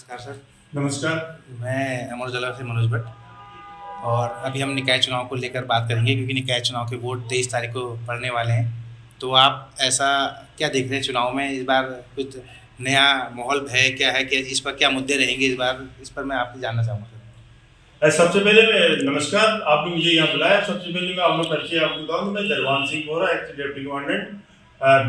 नमस्कार सर। नमस्कार। मैं अमर उजाला से मनोज भट्ट। और अभी हम निकाय चुनाव को लेकर बात करेंगे क्योंकि निकाय चुनाव के वोट 23 तारीख को पड़ने वाले हैं। तो आप ऐसा क्या देख रहे हैं चुनाव में इस बार कुछ नया माहौल है क्या है कि इस पर क्या मुद्दे रहेंगे इस बार, इस पर मैं आपसे जानना चाहूँगा सर। सबसे पहले मैं नमस्कार, आपने मुझे यहाँ बुलाया। सबसे पहले मैं आप लोग परिचय आपको बताऊँ। मैं दरबान सिंह बोरा, एक्स डिप्टी कमांडेंट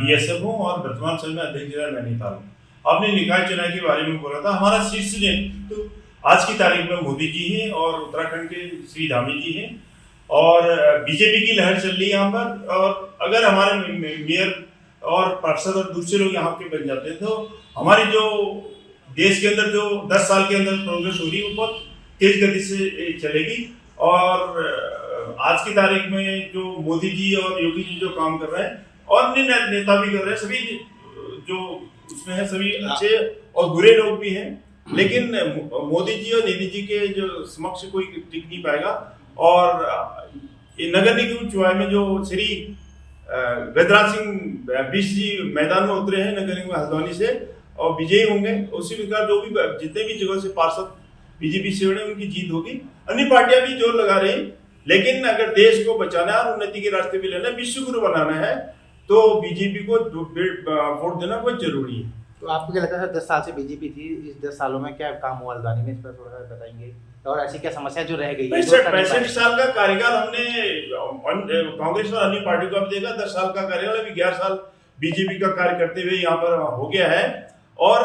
BSF हूँ और वर्तमान समय में अध्यक्ष जिला नैनीताल हूँ। आपने निकाय चुनाव के बारे में बोला था। हमारा शीर्ष नेतृत्व तो आज की तारीख में मोदी जी हैं और उत्तराखंड के श्री धामी जी हैं और बीजेपी की लहर चल रही है यहाँ पर। और अगर हमारे मेयर और पार्षद और दूसरे लोग यहाँ के बन जाते हैं तो हमारी जो देश के अंदर जो 10 साल के अंदर प्रोग्रेस हो रही है वो बहुत तेज गति से चलेगी। और आज की तारीख में जो मोदी जी और योगी जी जो काम कर रहे हैं और अन्य नेता भी कर रहे हैं, सभी जो उसमें है सभी अच्छे और बुरे लोग भी हैं, लेकिन मोदी जी और निधि जी के जो समक्ष कोई टिक नहीं पाएगा। और ये नगर निगम चुनाव में जो श्री गजराज सिंह बिष्ट जी मैदान में उतरे हैं नगर निगम हल्द्वानी से और विजयी होंगे। उसी प्रकार जो भी जितने भी जगह से पार्षद बीजेपी से जुड़े उनकी जीत होगी। अन्य पार्टियां भी जोर लगा रही, लेकिन अगर देश को बचाना है और उन्नति के रास्ते पे लेना है, विश्व गुरु बनाना है तो बीजेपी को वोट देना बहुत जरूरी है। तो आपको क्या लगता है सर 10 साल से बीजेपी थी, इस 10 सालों में क्या काम हुआ हल्द्वानी में, इस पर थोड़ा सा बताएंगे। और ऐसी क्या समस्या जो रह गई है? 65 साल का कार्यकाल हमने कांग्रेस और अन्य पार्टी को अब देखा। 10 साल का कार्यकाल, अभी 11 साल बीजेपी का कार्य करते हुए यहाँ पर हो गया है। और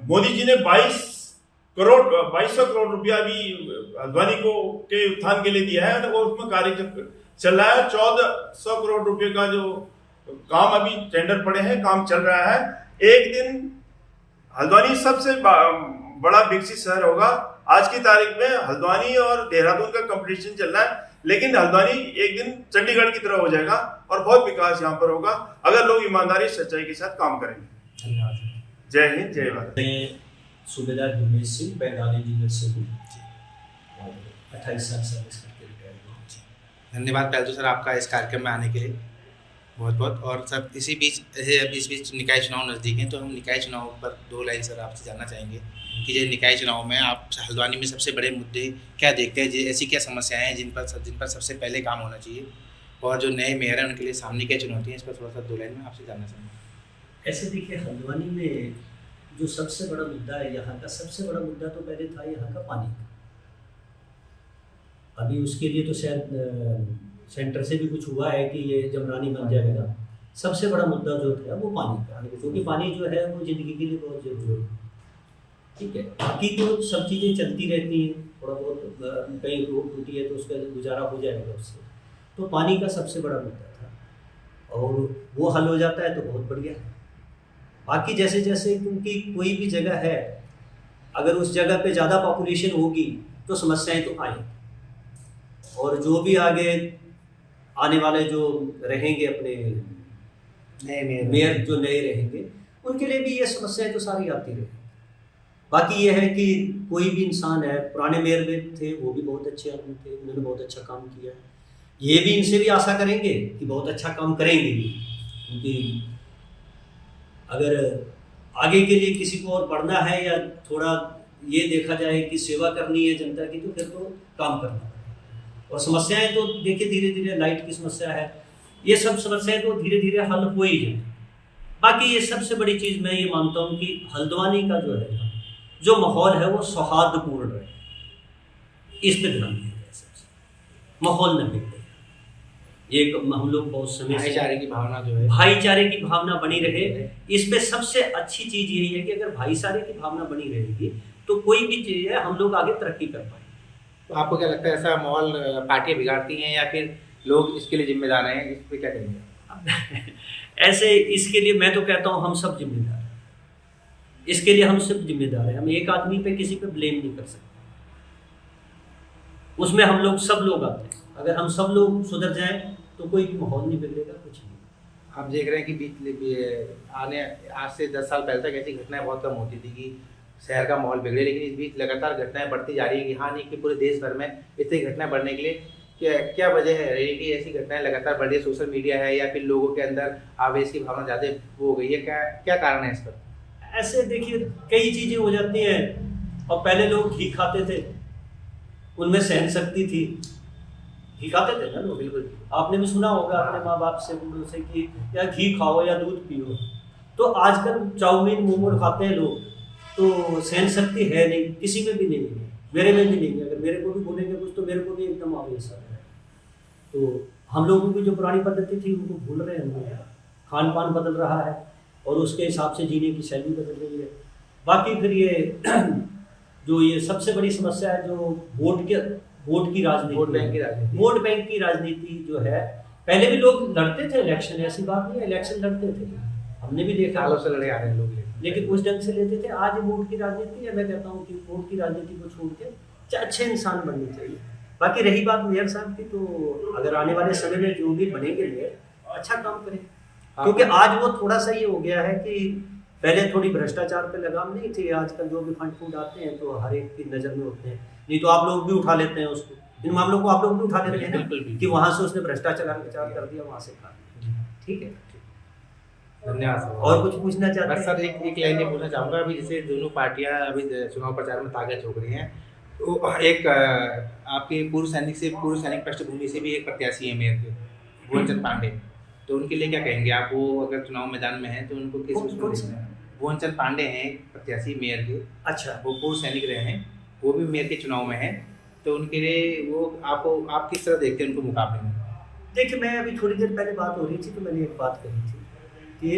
मोदी जी ने 2200 करोड़ रुपया भी हल्द्वानी को के उत्थान के लिए दिया है और उसमें कार्य चल रहा है। 1400 करोड़ रुपए का जो काम अभी टेंडर पड़े हैं, काम चल रहा है। एक दिन हल्द्वानी सबसे बड़ा विकसित शहर होगा। आज की तारीख में हल्द्वानी और देहरादून का कंपटीशन चल रहा है, लेकिन हल्द्वानी एक दिन चंडीगढ़ की तरह हो जाएगा और बहुत विकास यहाँ पर होगा अगर लोग ईमानदारी सच्चाई के साथ काम करेंगे। धन्यवाद। जय हिंद, जय भारत। सूबेदार गुरमीत सिंह बंगाली जिले से हूँ और 28 साल सर्विस करके रिटायर हुआ। धन्यवाद पहले तो सर आपका इस कार्यक्रम में आने के लिए बहुत बहुत। और सर इस बीच निकाय चुनाव नज़दीक हैं, तो हम निकाय चुनाव पर 2 लाइन सर आपसे जानना चाहेंगे कि जो निकाय चुनाव में आप हल्द्वानी में सबसे बड़े मुद्दे क्या देखते हैं, ऐसी क्या समस्याएं हैं जिन पर सबसे पहले काम होना चाहिए, और जो नए मेयर हैं उनके लिए सामने क्या चुनौती है, इस पर थोड़ा सा 2 लाइन में आपसे जानना चाहेंगे। ऐसे देखिए, हल्द्वानी में जो सबसे बड़ा मुद्दा है, यहाँ का सबसे बड़ा मुद्दा तो पहले था यहाँ का पानी का। अभी उसके लिए तो शायद सेंटर से भी कुछ हुआ है कि ये जमरानी बन जाएगा। सबसे बड़ा मुद्दा जो था वो पानी का, क्योंकि पानी जो है वो ज़िंदगी के लिए बहुत जरूरी है। ठीक है, बाकी तो सब चीज़ें चलती रहती हैं, थोड़ा बहुत कहीं रोड टूटी है तो उसका गुजारा हो जाएगा उससे। तो पानी का सबसे बड़ा मुद्दा था और वो हल हो जाता है तो बहुत बढ़िया है। बाकी जैसे जैसे, क्योंकि कोई भी जगह है, अगर उस जगह पे ज़्यादा पॉपुलेशन होगी तो समस्याएं तो आएंगी, और जो भी आगे आने वाले जो रहेंगे अपने नए मेयर जो नए रहेंगे उनके लिए भी ये समस्याएं तो सारी आती रहेंगी। बाकी ये है कि कोई भी इंसान है, पुराने मेयर में थे वो भी बहुत अच्छे आदमी थे, उन्होंने बहुत अच्छा काम किया। ये भी इनसे भी आशा करेंगे कि बहुत अच्छा काम करेंगे, क्योंकि अगर आगे के लिए किसी को और बढ़ना है या थोड़ा ये देखा जाए कि सेवा करनी है जनता की, तो फिर तो काम करना है। और समस्याएं तो देखिए धीरे धीरे, लाइट की समस्या है, ये सब समस्याएं तो धीरे धीरे हल हो ही जाए। बाकी ये सबसे बड़ी चीज़ मैं ये मानता हूँ कि हल्द्वानी का जो है जो माहौल है वो सौहार्दपूर्ण रहे, इस पर ध्यान दिया जाए। सबसे माहौल न बिगड़े, ये हम लोग बहुत समय भाईचारे की भावना जो है, भाईचारे की भावना बनी रहे। इस पे सबसे अच्छी चीज़ यही है कि अगर भाईचारे की भावना बनी रहेगी तो कोई भी चीज़ है हम लोग आगे तरक्की कर पाएंगे। तो आपको क्या लगता है ऐसा माहौल पार्टियां बिगाड़ती हैं या फिर लोग इसके लिए जिम्मेदार हैं, इस पर क्या करेंगे? ऐसे इसके लिए मैं तो कहता हूँ हम सब जिम्मेदार हैं, इसके लिए हम सब जिम्मेदार हैं। हम एक आदमी पे किसी पे ब्लेम नहीं कर सकते, उसमें हम लोग सब लोग आते हैं। अगर हम सब लोग सुधर जाएं तो कोई भी माहौल नहीं बिगड़ेगा, कुछ नहीं। आप देख रहे हैं कि आज से 10 साल पहले तक ऐसी घटनाएं बहुत कम होती थी कि शहर का माहौल बिगड़े, लेकिन इस बीच लगातार घटनाएं बढ़ती जा रही है। कि हाँ नहीं कि पूरे देश भर में इतनी घटनाएं बढ़ने के लिए क्या वजह है कि ऐसी घटनाएं लगातार बढ़ रही है? सोशल मीडिया है या फिर लोगों के अंदर आवेश की भावना ज़्यादा हो गई है? क्या कारण है इस पर? ऐसे देखिए कई चीज़ें हो जाती हैं। और पहले लोग घी खाते थे, उनमें सहन शक्ति थी, घी खाते थे ना लोग। बिल्कुल। आपने भी सुना होगा अपने माँ बाप से, बूढ़ों से कि या घी खाओ या दूध पियो। तो आजकल चाउमीन मोमो खाते हैं लोग, तो सहन शक्ति है नहीं, किसी में भी नहीं है, मेरे में भी नहीं है। अगर मेरे को भी बोलेंगे कुछ तो मेरे को भी एकदम आवेश आता है। तो हम लोगों की जो पुरानी पद्धति थी उनको भूल रहे हैं हम लोग। खान पान बदल रहा है और उसके हिसाब से जीने की शैली बदल रही है। बाकी फिर ये जो ये सबसे बड़ी समस्या है जो वोट की राजनीति, वोट बैंक की राजनीति जो है, पहले भी लोग लड़ते थे इलेक्शन, ऐसी बात नहीं है, इलेक्शन लड़ते थे, हमने भी देखा, सालों से लड़े आ रहे हैं लोग, लेकिन उस ढंग से लेते थे। आज वोट की राजनीति है, मैं कहता हूँ कि वोट की राजनीति को छोड़ के अच्छे इंसान बनने चाहिए। बाकी रही बात मेयर साहब की, तो अगर आने वाले समय में जो भी बनेंगे मेयर, अच्छा काम करें। क्योंकि आज वो थोड़ा सा ये हो गया है कि पहले थोड़ी भ्रष्टाचार पे लगाम नहीं थी, आजकल जो भी फंड फूड आते हैं तो हर एक की नज़र में होते हैं। नहीं तो आप लोग भी उठा लेते हैं उसको, इन मामलों को आप लोग भी उठा लेते हैं ना कि वहाँ से उसने भ्रष्टाचार कर दिया, वहाँ से खा लिया। ठीक है, धन्यवाद सर। और कुछ पूछना चाहते हैं? बस सर एक लाइन ये पूछना चाहूँगा, अभी जैसे दोनों पार्टियां अभी चुनाव प्रचार में ताकत झोंक रही हैं, तो एक आपके पूर्व सैनिक पृष्ठभूमि से भी एक प्रत्याशी है मेयर के, भुवनचंद पांडे, तो उनके लिए क्या कहेंगे आप? वो अगर चुनाव मैदान में हैं तो उनको किस उसमें देखना है? भुवनचंद पांडे हैं प्रत्याशी मेयर के। अच्छा, वो पूर्व सैनिक रहे हैं, वो भी मेयर के चुनाव में हैं, तो उनके लिए वो आप किस तरह देखते हैं उनको मुकाबले में? देखिए मैं अभी थोड़ी देर पहले बात हो रही थी तो मैंने एक बात कही थी कि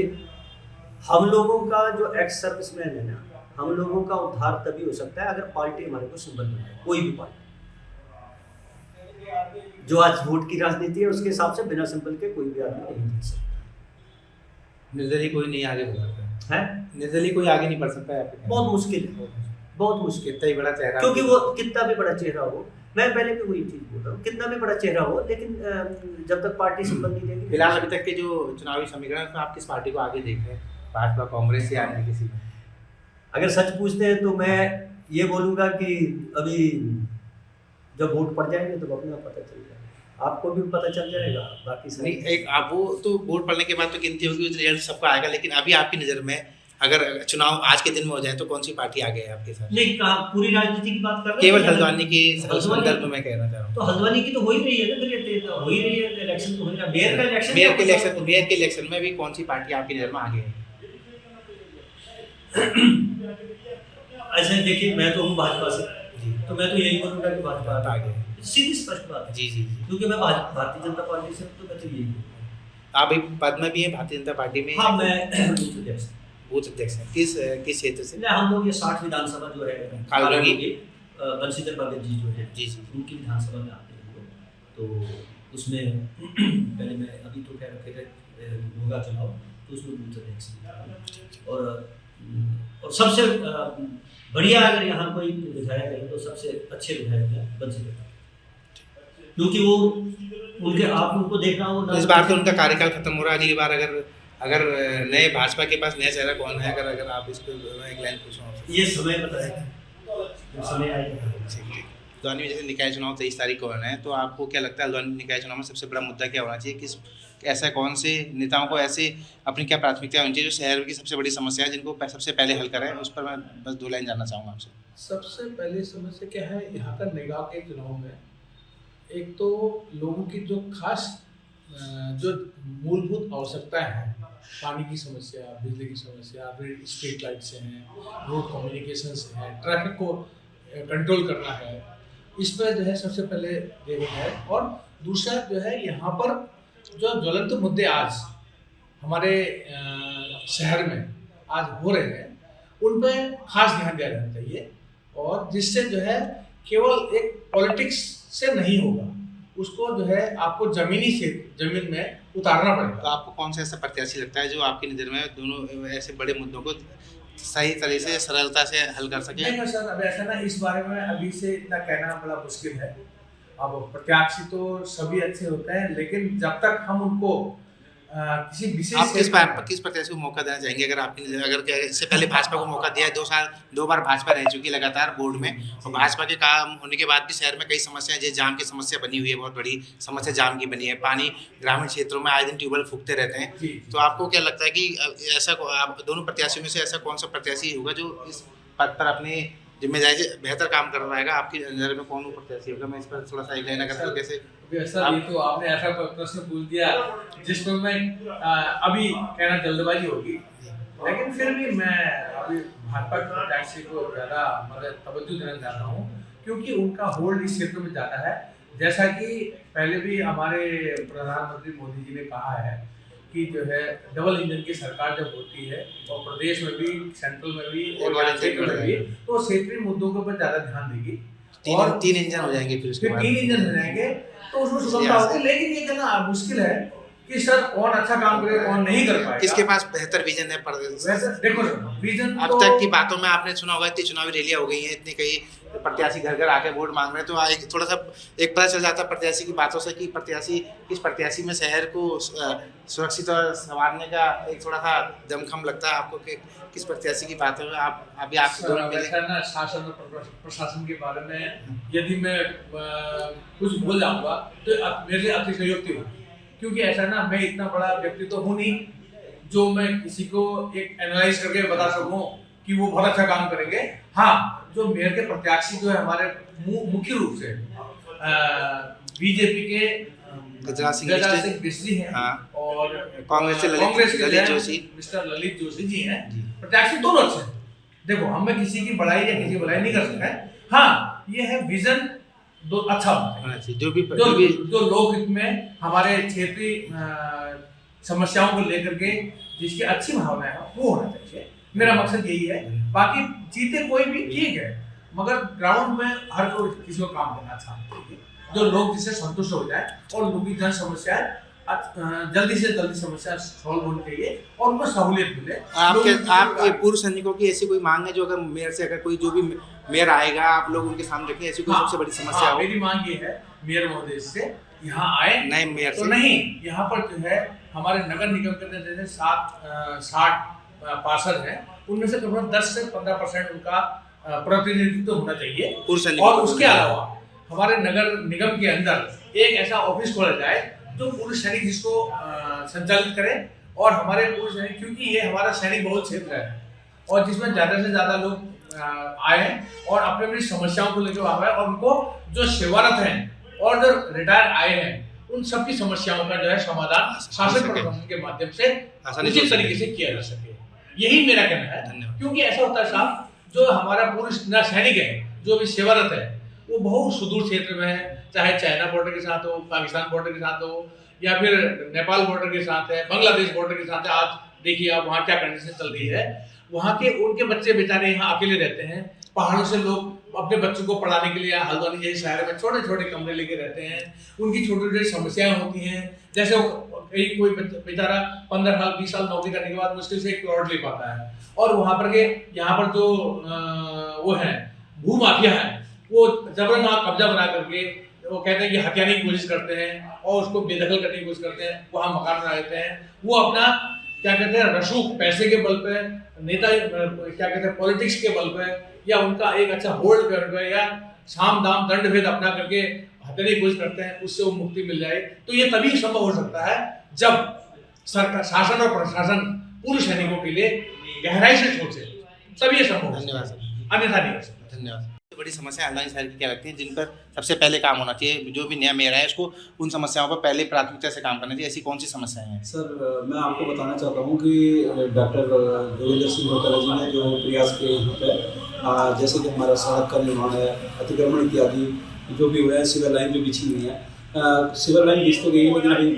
हम लोगों का जो एक्स सर्विसमैन है ना, हम लोगों का उद्धार तभी हो सकता है अगर पार्टी हमारे को सिंबल बनाए, कोई भी पार्टी। जो आज वोट की राजनीति है उसके हिसाब से बिना सिंबल के कोई भी आदमी नहीं जीत सकता। निर्दलीय कोई नहीं आगे बढ़ सकता है, निर्दलीय कोई आगे नहीं बढ़ सकता है? बहुत मुश्किल है, बहुत मुश्किल। कितना ही बड़ा चेहरा, क्योंकि वो कितना भी बड़ा चेहरा हो, मैं पहले भी वही चीज बोल रहा हूँ, कितना भी बड़ा चेहरा हो, लेकिन जब तक पार्टी सिंबल नहीं देगी। फिलहाल अभी तक के जो चुनावी समीकरण है, तो आप किस पार्टी को आगे देख रहे हैं? भाजपा, कांग्रेस या अन्य किसी? अगर सच पूछते हैं तो मैं ये बोलूँगा कि अभी जब वोट पड़ जाएंगे तो अपने आप पता चल जाएगा, आपको भी पता चल जाएगा। बाकी सब नहीं, एक आप वो तो वोट पड़ने के बाद तो गिनती होगी, रिजल्ट सबका आएगा, लेकिन अभी आपकी नज़र में अगर चुनाव आज के दिन में हो जाए तो कौन सी पार्टी आगे है आपके साथ? नहीं, कहा पूरी राजनीति की बात कर रहे हैं, केवल हल्द्वानी के संदर्भ में मैं कहना चाह रहा हूँ। तो हल्द्वानी की तो हो ही रही है ना, फिर हो ही रही है, इलेक्शन तो हो रहा है, मेयर के इलेक्शन में भी कौन सी पार्टी आपकी नज़र में आगे है? अच्छा देखिए, मैं तो हूँ भाजपा से, तो मैं तो यही बोलूँगा कि भाजपा आगे है। सीधी स्पष्ट बात है। जी जी जी। क्योंकि मैं भारतीय जनता पार्टी से हूँ, तो मैं तो यही बोलूँगा। आप एक पद में भी हैं भारतीय जनता पार्टी में? हाँ, मैं बूथ अध्यक्ष हैं। किस क्षेत्र से? हम लोग ये 60 विधानसभा जो है कालरंगी बंशीधर भगत जी जो है, जी जी, उनकी विधानसभा में आते हैं लोग, तो उसमें पहले मैं अभी तो क्या रखे थे होगा चुनाव, तो उसमें बूथ अध्यक्ष और सबसे बढ़िया अगर यहाँ कोई विधायक है तो सबसे अच्छे विधायक है बंशीधर, क्योंकि वो उनके आप उनको देखना हो। इस बार तो उनका कार्यकाल खत्म हो रहा है, अगली बार अगर नए भाजपा के पास नया चेहरा कौन है, अगर आप इस पर एक लाइन पूछूं आपसे? ये समय बताएगा, समय आएगा। हल्द्वानी में जैसे निकाय चुनाव 23 तारीख को होना है, तो आपको क्या लगता है हल्द्वानी निकाय चुनाव में सबसे बड़ा मुद्दा क्या होना चाहिए? ऐसा कौन से नेताओं को ऐसे अपनी क्या प्राथमिकता होनी चाहिए जो शहर की सबसे बड़ी समस्या है, जिनको सबसे पहले हल करें? उस पर मैं बस 2 लाइन जानना चाहूँगा आपसे। सबसे पहले समस्या क्या है यहाँ का निकाय के चुनाव में? एक तो लोगों की जो खास जो मूलभूत आवश्यकताएं हैं, पानी की समस्या, बिजली की समस्या, स्ट्रीट लाइट से हैं, रोड कम्युनिकेशन से है, ट्रैफिक को कंट्रोल करना है, इस पर जो है सबसे पहले देखना है। और दूसरा जो है यहाँ पर जो ज्वलंत मुद्दे आज हमारे शहर में आज हो रहे हैं, उन पर खास ध्यान दिया जाना चाहिए, और जिससे जो है केवल एक पॉलिटिक्स से नहीं होगा, उसको जो है आपको जमीन में उतारना पड़ेगा। तो आपको कौन सा ऐसा प्रत्याशी लगता है जो आपकी नज़र में दोनों ऐसे बड़े मुद्दों को सही तरह से सरलता से हल कर सके? नहीं सर, अब ऐसा ना, इस बारे में अभी से इतना कहना बड़ा मुश्किल है। अब प्रत्याशी तो सभी अच्छे होते हैं, लेकिन जब तक हम उनको किसी विशेष आप किस प्रत्याशी को मौका देना चाहेंगे? अगर इससे पहले भाजपा को मौका दिया है, 2 बार भाजपा रह चुकी है लगातार बोर्ड में, और भाजपा के काम होने के बाद भी शहर में कई समस्याएं, जैसे जाम की समस्या बनी हुई है, बहुत बड़ी समस्या जाम की बनी है, पानी ग्रामीण क्षेत्रों में आए दिन ट्यूबवेल फूकते रहते हैं। तो आपको क्या लगता है कि ऐसा आप दोनों प्रत्याशियों में से ऐसा कौन सा प्रत्याशी होगा जो इस पद पर अपनी जिम्मेदारी से बेहतर काम कर पाएगा? आपकी नज़र में कौन प्रत्याशी होगा? मैं इस पर थोड़ा सा एक लाइन अगर कैसे सर, ये तो आपने ऐसा प्रश्न पूछ दिया जिसमें मैं अभी कहना जल्दबाजी होगी, लेकिन फिर भी मैं अभी भाजपा के प्रत्याशी को ज़्यादा मतलब तवज्जो देना चाहता हूँ, क्योंकि उनका होल्ड इस क्षेत्र में ज़्यादा है। जैसा कि पहले भी हमारे प्रधानमंत्री मोदी जी ने कहा है कि जो है डबल इंजन की सरकार जब होती है और प्रदेश में भी, सेंट्रल में भी और राज्य में भी, तो क्षेत्रीय मुद्दों के ऊपर ज़्यादा ध्यान देगी। और 3 इंजन हो जाएंगे, फिर 3 इंजन हो जाएंगे, तो उसमें सुगमता होगी। लेकिन ये कहना मुश्किल है कि सर कौन अच्छा काम करे, कौन नहीं कर पाएगा। किसके पास बेहतर विजन है? देखो विजन अब तक की बातों में आपने सुना होगा, इतनी चुनावी रैलियां हो गई हैं, इतनी कई प्रत्याशी घर घर आके वोट मांग रहे हैं, तो थोड़ा सा एक पता चल जाता है प्रत्याशी की बातों से कि किस प्रत्याशी में शहर को सुरक्षित और संवारने का एक थोड़ा सा दमखम लगता है आपको कि किस प्रत्याशी की बातों में आप दोनों मिले ना। शासन और प्रशासन के बारे में यदि मैं कुछ बोल जाऊंगा तो मेरे लिए अतिशयोक्ति होगी, क्योंकि ऐसा ना, मैं इतना बड़ा व्यक्ति तो हूँ नहीं जो मैं किसी को एक एनालाइज करके बता सकूं कि वो बहुत अच्छा काम करेंगे। हाँ, जो मेयर के प्रत्याशी जो है हमारे मुख्य रूप से बीजेपी के गजराज सिंह बिस्ली हैं, हाँ, और कांग्रेस के ललित जोशी, मिस्टर ललित जोशी जी हैं। प्रत्याशी दोनों अच्छे हैं। देखो, हमें किसी की बड़ाई या किसी की बुराई नहीं कर सकते। हाँ, ये है विजन दो अच्छा होना चाहिए, जो लोकहित में हमारे क्षेत्रीय समस्याओं को लेकर के जिसकी अच्छी भावनाएं है वो होना चाहिए। मेरा मकसद यही है। बाकी जीते कोई भी ठीक है, मगर ग्राउंड में हर कोई किसी को काम करना चाहता है, जो लोग जिससे संतुष्ट हो जाए और लोगों की जन समस्याएं जल्दी से जल्दी समस्या सॉल्व होनी चाहिए और उनको सहूलियत मिले। आपके पूर्व सैनिकों की ऐसी कोई मांग है जो अगर मेयर से, अगर कोई जो भी मेयर आएगा, आप लोग उनके सामने रखें, ऐसी कोई सबसे बड़ी समस्या हो? मेरी मांग ये है मेयर महोदय से यहाँ आए, नए मेयर तो नहीं, यहाँ पर जो है हमारे नगर निगम के अंदर जैसे 60 पार्षद हैं, उनमें से करीब 10 से 15% उनका प्रतिनिधित्व होना चाहिए। और उसके अलावा हमारे नगर निगम के अंदर एक ऐसा ऑफिस खोला जाए जो पूर्व सैनिक जिसको संचालित करे, और हमारे पूर्व सैनिक, क्योंकि ये हमारा सैनिक बहुल क्षेत्र है और जिसमें ज़्यादा से ज़्यादा लोग आए और अपनी अपनी समस्याओं को लेकर आए, और उनको जो सेवारत हैं और जो रिटायर आए हैं उन सबकी समस्याओं का जो है समाधान शासन प्रशासन के माध्यम से उचित तरीके से किया जा सके। यही मेरा कहना है, क्योंकि ऐसा होता है साहब, जो हमारा पूर्व सैनिक है जो भी सेवारत है वो बहुत सुदूर क्षेत्र में है, चाहे चाइना बॉर्डर के साथ हो, पाकिस्तान बॉर्डर के साथ हो, या फिर नेपाल बॉर्डर के साथ है, बांग्लादेश बॉर्डर के साथ है। आज देखिए आप वहाँ क्या कंडीशन चल रही है, वहाँ के उनके बच्चे बेचारे यहाँ अकेले रहते हैं। पहाड़ों से लोग अपने बच्चों को पढ़ाने के लिए हल्द्वानी जैसे शहर में छोटे छोटे कमरे लेके रहते हैं। उनकी छोटी छोटी समस्याएं होती हैं, जैसे कोई बेचारा 15 साल 20 साल नौकरी करने के बाद मुश्किल से एक प्लॉट ले पाता है, और वहाँ पर के यहाँ पर जो वो है भू माफिया है, वो जबरन कब्जा बना करके वो कहते हैं कि हथियाने की कोशिश करते हैं और उसको बेदखल करने की कोशिश करते हैं, वहाँ मकान बना देते हैं। वो अपना क्या कहते हैं रसूख पैसे के बल पे, नेता क्या कहते हैं पॉलिटिक्स के बल पे, या उनका एक अच्छा होल्ड करके या साम दाम दंड भेद अपना करके हथियाने की कोशिश करते हैं, उससे वो मुक्ति मिल जाए। तो ये तभी संभव हो सकता है जब सरकार, शासन और प्रशासन पूर्व सैनिकों के लिए गहराई से सोचे, तभी ये संभव। धन्यवाद, अन्यथा नहीं हो सकता। धन्यवाद। बड़ी समस्या हल्द्वानी शहर की क्या लगती है जिन पर सबसे पहले काम होना चाहिए? जो भी नया मेयर है उसको उन समस्याओं पर पहले प्राथमिकता से काम करना चाहिए, ऐसी कौन सी समस्याएं हैं? सर, मैं आपको बताना चाहता हूँ कि डॉक्टर जोगिंदर सिंह गौतरा जी ने जो प्रयास किए यहाँ पे, जैसे कि हमारा सड़क का निर्माण है, अतिक्रमण इत्यादि जो भी हुआ है, सिविल लाइन जो बिछी हुई है, सिविल लाइन बिछ तो गई है लेकिन अभी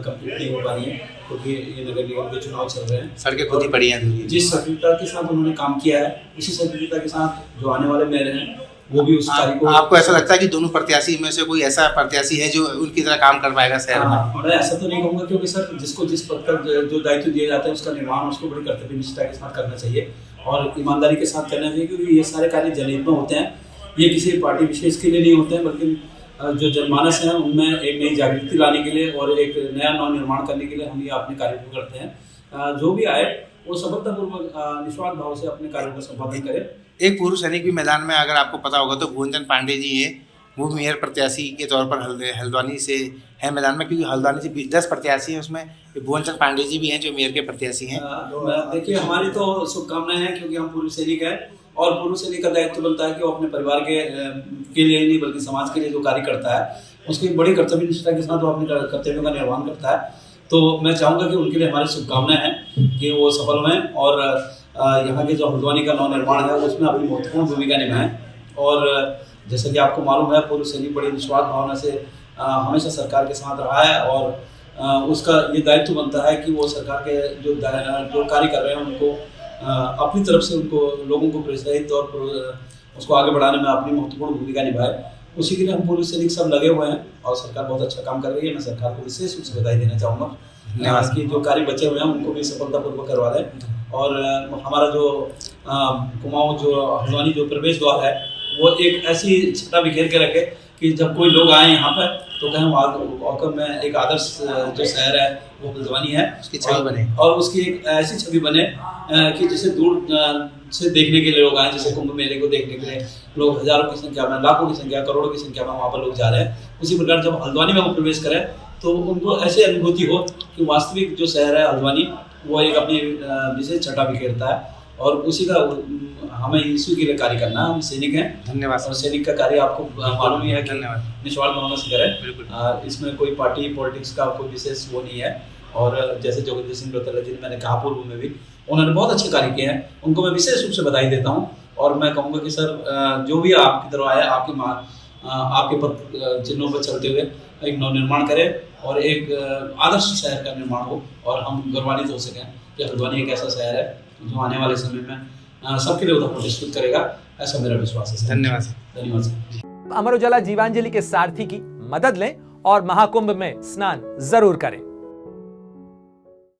कंप्लीट नहीं हो पा रही है क्योंकि ये नगर निगम के चुनाव चल रहे हैं। सड़कें खुद ही पड़ी हैं। जिस सक्रियता के साथ उन्होंने काम किया है, उसी सक्रियता के साथ जो आने वाले मेयर हैं वो भी उस कार्य को। आपको ऐसा लगता है कि दोनों प्रत्याशी में से कोई ऐसा प्रत्याशी है जो उनकी तरह काम कर पाएगा शहर में? मैं ऐसा तो नहीं कहूँगा, क्योंकि सर जिसको जिस पद का जो दायित्व दिया जाता है उसका निर्वहन उसको बड़ी कर्तव्य निष्ठा के साथ करना चाहिए और ईमानदारी के साथ करना चाहिए, क्योंकि ये सारे कार्य जनहित में होते हैं। ये किसी पार्टी विशेष के लिए नहीं होते हैं, बल्कि जो जनमानस हैं उनमें एक नई जागृति लाने के लिए और एक नया नव निर्माण करने के लिए हम ये अपने कार्य को करते हैं। जो भी आए वो सफलतापूर्वक निस्वार्थ भाव से अपने कार्यों को संपादन करे। एक पूर्व सैनिक भी मैदान में, अगर आपको पता होगा तो भुवन पांडे जी हैं, वो मेयर प्रत्याशी के तौर पर हल्द्वानी से है मैदान में, क्योंकि हल्द्वानी से 10 प्रत्याशी हैं, उसमें भुवन पांडे जी भी हैं जो मेयर के प्रत्याशी हैं। देखिए, हमारी तो शुभकामनाएं हैं, क्योंकि हम पूर्व सैनिक हैं और पूर्व सैनिक का दायित्व बनता है कि वो अपने परिवार के लिए नहीं बल्कि समाज के लिए जो कार्य करता है उसकी बड़ी कर्तव्य निष्ठा के साथ वो अपने कर्तव्यों का निर्वहन करता है। तो मैं चाहूँगा कि उनके लिए हमारी शुभकामनाएं हैं कि वो सफल हों और यहाँ के जो हल्द्वानी का नव निर्माण है उसमें अपनी महत्वपूर्ण भूमिका निभाएं। और जैसा कि आपको मालूम है, पूर्व सैनिक बड़ी निस्वार्थ भावना से हमेशा सरकार के साथ रहा है और उसका ये दायित्व बनता है कि वो सरकार के जो कार्य कर रहे हैं उनको अपनी तरफ से उनको लोगों को प्रोत्साहित और उसको आगे बढ़ाने में अपनी महत्वपूर्ण भूमिका निभाए। उसी के लिए हम पूर्व सैनिक सब लगे हुए हैं और सरकार बहुत अच्छा काम कर रही है। मैं सरकार को विशेष रूप से बधाई देना चाहूँगा कि जो कार्य बचे हुए हैं उनको भी सफलतापूर्वक करवा दें। और हमारा जो कुमाऊँ जो हल्द्वानी जो प्रवेश द्वार है वो एक ऐसी छटा बिखेर के रखे कि जब कोई लोग आए यहाँ पर तो कहें वाकई में एक आदर्श जो शहर है वो हल्द्वानी है, उसकी छवि बने और उसकी एक ऐसी छवि बने कि जिसे दूर से देखने के लिए लोग आए। जैसे कुंभ मेले को देखने के लिए लोग हजारों की संख्या में, लाखों की संख्या, करोड़ों की संख्या में वहाँ पर लोग जा रहे हैं, उसी प्रकार जब हल्द्वानी में वो प्रवेश करें तो उनको ऐसी अनुभूति हो कि वास्तविक जो शहर है हल्द्वानी वो एक अपनी विशेष छटा बिखेरता है। और उसी का हमें इसी के लिए कार्य करना है। हम सैनिक हैं। धन्यवाद। और सैनिक का कार्य आपको मालूम ही है कि धन्यवाद। निस्वार्थ भावना से करें। इसमें कोई पार्टी पॉलिटिक्स का कोई विशेष वो नहीं है। और जैसे जोगिंदर सिंह रौतेला जी ने मैंने कहा पूर्व में भी, उन्होंने बहुत अच्छे कार्य किए हैं, उनको मैं विशेष रूप से बधाई देता हूँ। और मैं कहूँगा कि सर जो भी आपकी तरफ आया आपके पद चिन्हों पर चलते हुए एक नवनिर्माण करें और एक आदर्श शहर का निर्माण हो और हम गौरवान्वित हो सकें कि हल्द्वानी एक ऐसा शहर है जो आने वाले समय में सबके लिए उधर प्रतिष्ठित करेगा, ऐसा मेरा विश्वास है। धन्यवाद। धन्यवाद सर। अमर उजाला जीवांजलि के सारथी की मदद लें और महाकुंभ में स्नान जरूर करें।